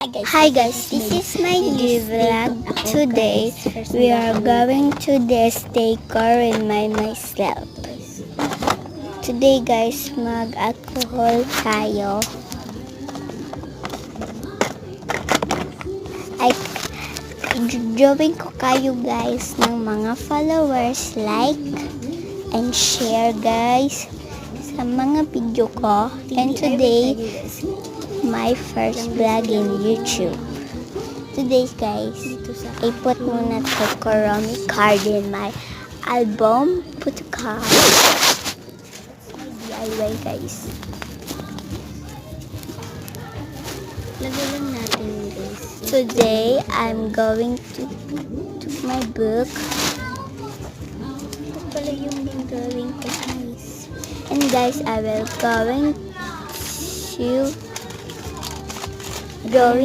Hi guys, this is my new vlog. Today, we are going to this decor in myself. Today guys, mag-alcohol tayo. Drawing ko kayo guys ng mga followers, like and share guys sa mga video ko. And today, my first vlog in YouTube. Today guys, I put muna to Kuromi card in my album. Put a card. DIY guys. Lagay lang natin guys. Today, I'm going to my book. Ito pala yung drawing ko guys. And guys, I will going to drawing